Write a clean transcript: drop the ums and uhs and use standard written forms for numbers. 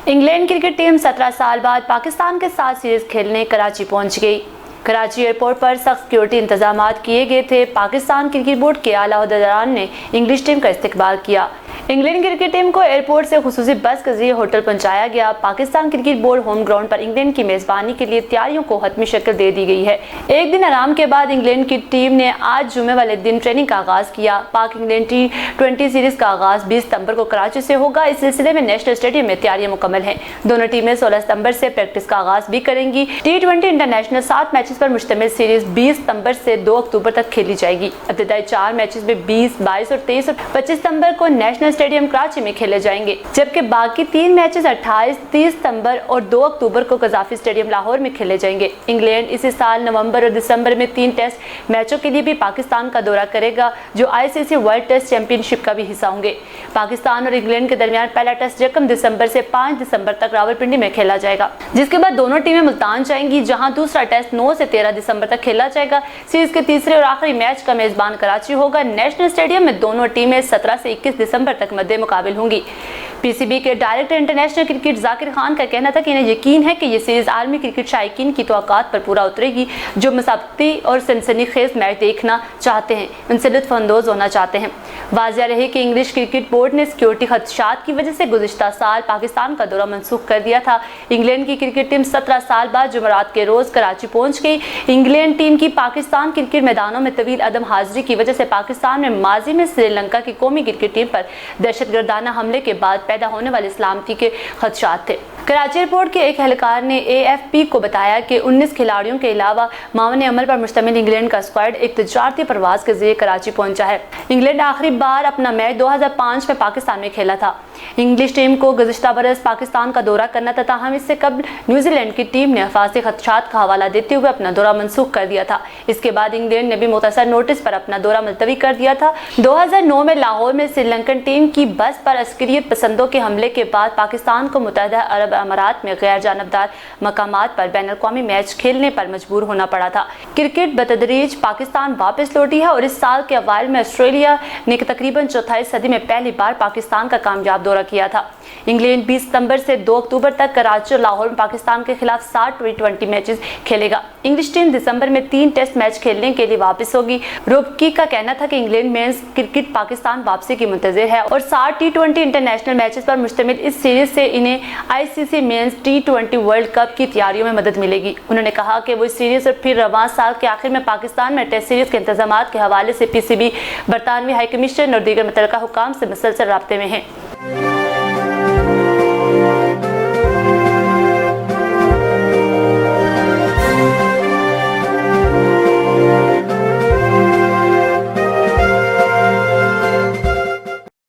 England cricket team 17 साल बाद पाकिस्तान के साथ सीरीज खेलने कराची पहुंच गई। कराची एयरपोर्ट पर सख्त सिक्योरिटी इंतजाम किए गए थे। पाकिस्तान क्रिकेट बोर्ड के आला अहदेदारान ने इंग्लिश टीम का इस्तकबाल किया। इंग्लैंड क्रिकेट टीम को एयरपोर्ट से खुसूसी बस के जरिए होटल पहुंचाया गया। Pakistan cricket board home ground पर इंग्लैंड की मेजबानी के लिए तैयारियों को हतमी शक्ल दे दी गई है। एक दिन आराम के बाद इंग्लैंड की टीम ने आज जुमे वाले दिन ट्रेनिंग का आगाज किया। पाक इंग्लैंड T20 सीरीज का आगाज 20 सितंबर को कराची से होगा। इस सिलसिले में नेशनल स्टेडियम में तैयारियां मुकम्मल हैं। दोनों टीमें 16 सितंबर से प्रैक्टिस का आगाज भी करेंगी। T20 इंटरनेशनल 7 मैचेस पर मुश्तमिल सीरीज 20 सितंबर से 2 अक्टूबर तक खेली जाएगी। इब्तिदाई 4 मैचेस में 20, 22 और 23 और 25 सितंबर को नेशनल स्टेडियम कराची में खेले जाएंगे, जबकि बाकी 3 मैचेस 28, 30 सितंबर और 2 अक्टूबर को कजाफी स्टेडियम लाहौर में खेले जाएंगे। इंग्लैंड इसी साल नवंबर और दिसंबर में 3 टेस्ट मैचों के लिए भी पाकिस्तान का दौरा करेगा, जो ICC वर्ल्ड टेस्ट चैंपियनशिप का भी हिस्सा होंगे। पाकिस्तान और इंग्लैंड के दरमियान पहला टेस्ट 1 दिसंबर से 5 दिसंबर तक रावलपिंडी में खेला जाएगा, जिसके बाद दोनों टीमें मुल्तान जाएंगी, जहां दूसरा टेस्ट 9 से 13 दिसंबर तक खेला जाएगा। सीरीज के तीसरे और आखिरी मैच का मेजबान कराची होगा। नेशनल स्टेडियम में दोनों टीमें 17 से 21 दिसंबर तक मद्दे मुकाबिल होंगी। PCB के director international cricket Zakir Khan का कहना था कि इन्हें यकीन है कि ये सीरीज आलमी क्रिकेट शायकीन की तवक्कात पर पूरा उतरेगी, जो मुसाबकती और सनसनीखेज मैच देखना चाहते हैं, उनसे लुत्फअंदोज होना चाहते हैं। वाज़ेह रहे कि इंग्लिश क्रिकेट बोर्ड ने सिक्योरिटी खदशात की वजह से गुज़िश्ता साल पाकिस्तान का दौरा मनसूख कर दिया था। इंग्लैंड की क्रिकेट टीम 17 साल बाद जुमेरात के रोज कराची पहुंच गई। इंग्लैंड टीम की पाकिस्तान क्रिकेट मैदानों में तवील अदम हाजिरी की वजह से पाकिस्तान में माजी में श्रीलंका की कौमी क्रिकेट टीम पर दहशतगर्दाना हमले के बाद पैदा होने वाले सलामती के खदशात थे। कराची एयरपोर्ट के एक एहलकार ने AFP को बताया कि 19 खिलाड़ियों के अलावा मावन अमल पर मुश्तमिल इंग्लैंड का स्क्वाड एक तजारती परवाज के जरिए कराची पहुंचा है। इंग्लैंड आखिरी बार अपना मैच 2005 में पाकिस्तान में खेला था। इंग्लिश टीम को गुज़िश्ता बरस पाकिस्तान का दौरा करना था, ताहम इससे कबल न्यूजीलैंड की टीम ने हिफाजती खदशात का हवाला देते हुए अपना दौरा मनसूख कर दिया था। इसके बाद इंग्लैंड ने भी मुख्तसर नोटिस पर अपना दौरा मुलतवी कर दिया था। 2009 में लाहौर में श्रीलंकन टीम की बस पर अस्करियत पसंदों के हमले के बाद पाकिस्तान को मुत्तहदा अरब अमारात में गैर जानबदार मकामात पर बैन अवी मैच खेलने पर मजबूर होना पड़ा था। क्रिकेट बतदरीज पाकिस्तान वापस लौटी है और इस साल के अवाइल में ऑस्ट्रेलिया ने तकरीबन चौथाई सदी में पहली बार पाकिस्तान का कामयाब दौरा किया था। इंग्लैंड 20 सितंबर से 2 अक्टूबर तक कराची और लाहौर में पाकिस्तान के खिलाफ 60 T20 मैचेस खेलेगा। इंग्लिश टीम दिसंबर में 3 टेस्ट मैच खेलने के लिए वापस होगी। रोबकी का कहना था कि इंग्लैंड मेंस क्रिकेट पाकिस्तान वापसी की मुंतज़िर है और 60 T20 इंटरनेशनल मैचेस पर मुश्तमिल इस सीरीज से इन्हें ICC mains T20 world cup की तैयारियों में मदद मिलेगी। उन्होंने कहा कि वो इस सीरीज और फिर रवां साल के आखिर में पाकिस्तान में टेस्ट सीरीज के इंतजामात के हवाले से PCB, बरतानवी हाई कमीशन और दीगर मुतल्लिका हुकाम से मुसलसल राब्ते में हैं।